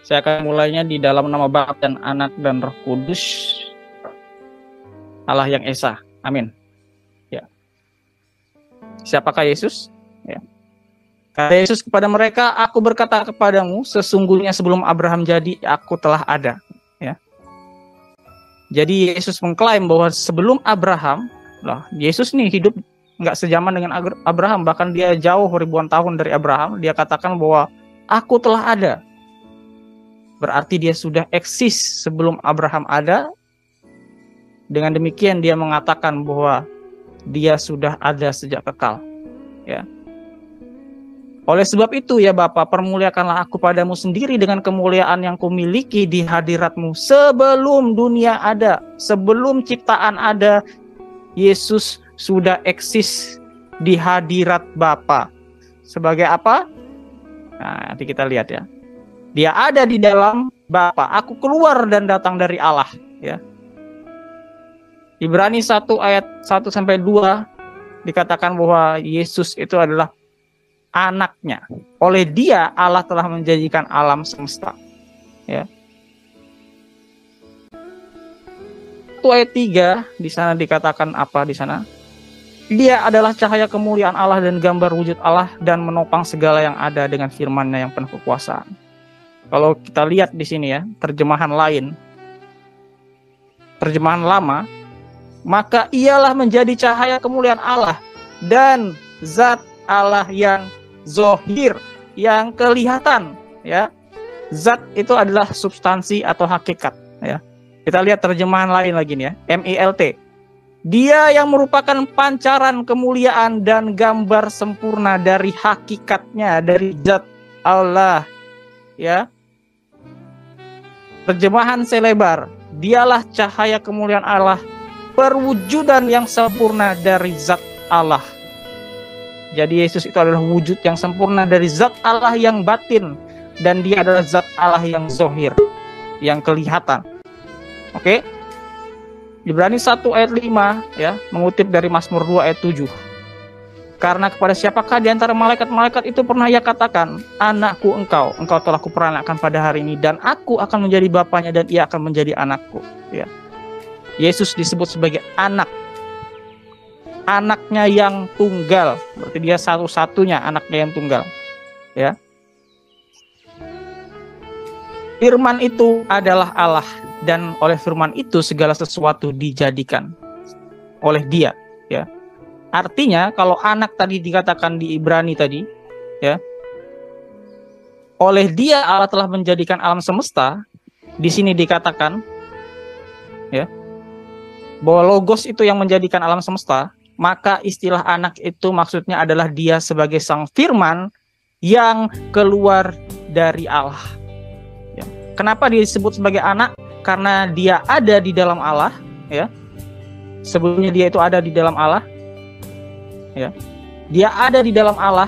Saya akan mulainya di dalam nama Bapa dan Anak dan Roh Kudus, Allah yang Esa. Amin. Ya. Siapakah Yesus? Ya. Kata Yesus kepada mereka, aku berkata kepadamu, sesungguhnya sebelum Abraham jadi, aku telah ada. Ya. Jadi Yesus mengklaim bahwa sebelum Abraham, Yesus nih hidup nggak sejaman dengan Abraham, bahkan dia jauh ribuan tahun dari Abraham. Dia katakan bahwa aku telah ada. Berarti dia sudah eksis sebelum Abraham ada. Dengan demikian dia mengatakan bahwa dia sudah ada sejak kekal. Ya. Oleh sebab itu ya Bapa, permuliakanlah aku padamu sendiri dengan kemuliaan yang kumiliki di hadiratmu sebelum dunia ada, sebelum ciptaan ada. Yesus sudah eksis di hadirat Bapa. Sebagai apa? Nah, nanti kita lihat ya. Dia ada di dalam Bapa. Aku keluar dan datang dari Allah. Ya. Ibrani 1 ayat 1-2 dikatakan bahwa Yesus itu adalah anaknya. Oleh dia Allah telah menjadikan alam semesta. Ya. 1 ayat 3 di sana dikatakan apa di sana? Dia adalah cahaya kemuliaan Allah dan gambar wujud Allah dan menopang segala yang ada dengan firman-Nya yang penuh kekuasaan. Kalau kita lihat di sini ya, terjemahan lain, terjemahan lama, maka ialah menjadi cahaya kemuliaan Allah dan zat Allah yang zohir, yang kelihatan, ya. Zat itu adalah substansi atau hakikat, ya. Kita lihat terjemahan lain lagi nih ya, MILT. Dia yang merupakan pancaran kemuliaan dan gambar sempurna dari hakikatnya, dari zat Allah, ya. Terjemahan Selebar, dialah cahaya kemuliaan Allah, perwujudan yang sempurna dari zat Allah. Jadi Yesus itu adalah wujud yang sempurna dari zat Allah yang batin, dan dia adalah zat Allah yang zohir, yang kelihatan. Oke? Ibrani 1 ayat 5 ya, mengutip dari Mazmur 2 ayat 7. Karena kepada siapakah di antara malaikat-malaikat itu pernah ia katakan, anakku engkau telah kuperanakan pada hari ini, dan aku akan menjadi bapaknya dan ia akan menjadi anakku. Ya. Yesus disebut sebagai anak, anaknya yang tunggal, berarti dia satu-satunya anaknya yang tunggal. Ya. Firman itu adalah Allah, dan oleh firman itu segala sesuatu dijadikan oleh dia. Ya. Artinya kalau anak tadi dikatakan di Ibrani tadi, ya, oleh dia Allah telah menjadikan alam semesta. Di sini dikatakan, ya, bahwa logos itu yang menjadikan alam semesta. Maka istilah anak itu maksudnya adalah dia sebagai sang firman yang keluar dari Allah. Ya. Kenapa disebut sebagai anak? Karena dia ada di dalam Allah. Ya. Sebelumnya dia itu ada di dalam Allah. Ya. Dia ada di dalam Allah.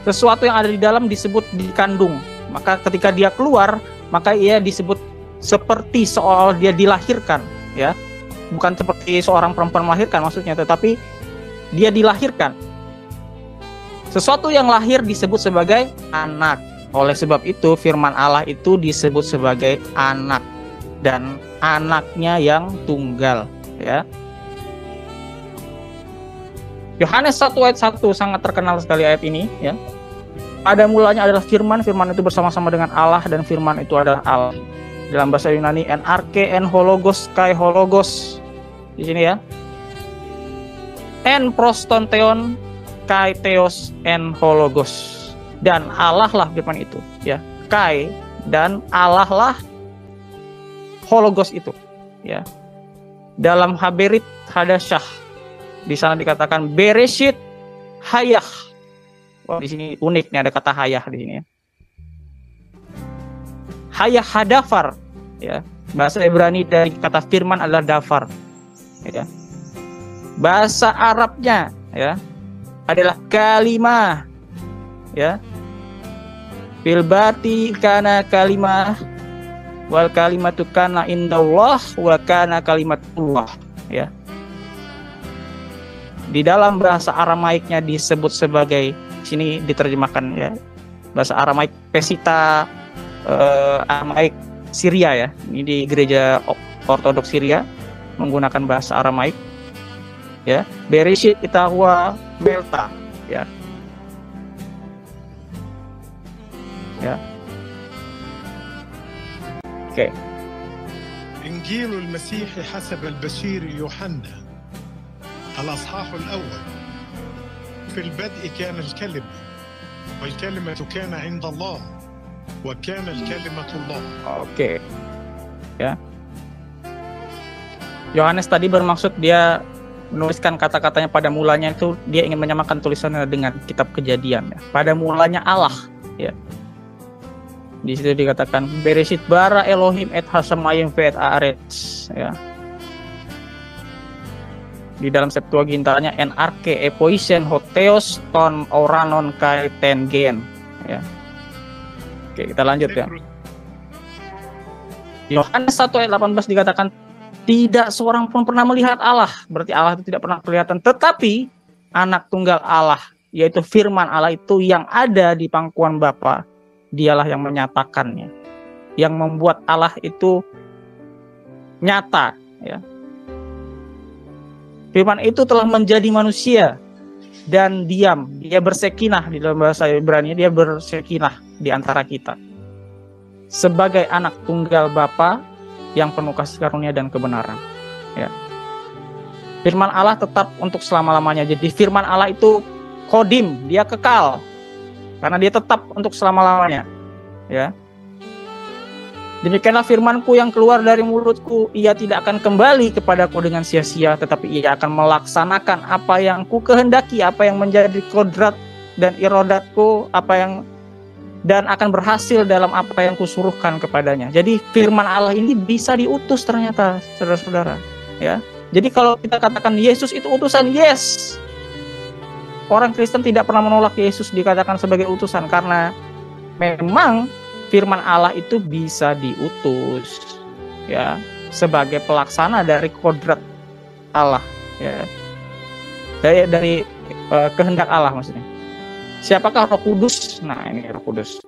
Sesuatu yang ada di dalam disebut dikandung. Maka ketika dia keluar, maka ia disebut seperti seolah dia dilahirkan, ya. Bukan seperti seorang perempuan melahirkan maksudnya, tetapi dia dilahirkan. Sesuatu yang lahir disebut sebagai anak. Oleh sebab itu firman Allah itu disebut sebagai anak, dan anaknya yang tunggal, ya. Yohanes 1 ayat 1 sangat terkenal sekali ayat ini, ya. Pada mulanya adalah firman, firman itu bersama-sama dengan Allah, dan firman itu adalah Allah. Dalam bahasa Yunani NRK en hologos kai hologos. Di sini ya. En prostonteon kai theos en hologos. Dan Allah lah firman itu, ya. Kai dan Allah lah hologos itu, ya. Dalam Haberit Hadasyah di sana dikatakan Bereshit Hayah. Wah, di sini unik nih, ada kata hayah di sini ya. Hayah hadafar, ya. Bahasa Ibrani dari kata firman adalah dafar, ya. Bahasa Arabnya, ya, adalah kalimah, ya. Bilbati kana kalimah wal kalimatu kana indallah wa kana kalimatullah, ya. Di dalam bahasa Aramaiknya disebut sebagai, sini diterjemahkan ya, bahasa Aramaik pesita Aramaik Syria ya. Ini di gereja Ortodoks Syria menggunakan bahasa Aramaik ya. Bereshit Itahua Belta ya. Ya. Oke. إنجيل المسيح حسب البشير يوحنا الأصحاح الأول. في البدء كان الكلمة والكلمة كان عند الله وكان الكلمة الله. Oke. Ya. Yohanes tadi bermaksud dia menuliskan kata-katanya pada mulanya itu dia ingin menyamakan tulisannya dengan kitab Kejadian ya. Pada mulanya Allah ya. Di situ dikatakan Bereshit bara Elohim et hasamayim ve'et haaretz ya. Di dalam Septuagintanya en arke epoisen hoteos ton oranon kai ten gen ya. Oke, kita lanjut ya. Yohanes 1 ayat 18 dikatakan tidak seorang pun pernah melihat Allah. Berarti Allah itu tidak pernah kelihatan, tetapi anak tunggal Allah yaitu firman Allah itu yang ada di pangkuan Bapa, dialah yang menyatakannya, yang membuat Allah itu nyata ya. Firman itu telah menjadi manusia dan diam, dia bersekinah, di dalam bahasa Ibrani dia bersekinah di antara kita sebagai anak tunggal Bapa yang penuh kasih karunia dan kebenaran ya. Firman Allah tetap untuk selama-lamanya. Jadi firman Allah itu kodim, dia kekal karena dia tetap untuk selama-lamanya ya. Demikianlah firmanku yang keluar dari mulutku, ia tidak akan kembali kepadaku dengan sia-sia, tetapi ia akan melaksanakan apa yang ku kehendaki, apa yang menjadi kodrat dan irodatku, dan akan berhasil dalam apa yang kusuruhkan kepadanya. Jadi firman Allah ini bisa diutus ternyata, saudara-saudara ya. Jadi kalau kita katakan Yesus itu utusan, yes. Orang Kristen tidak pernah menolak Yesus dikatakan sebagai utusan karena memang firman Allah itu bisa diutus ya sebagai pelaksana dari kodrat Allah ya. Dari kehendak Allah maksudnya. Siapakah Roh Kudus? Nah, ini Roh Kudus.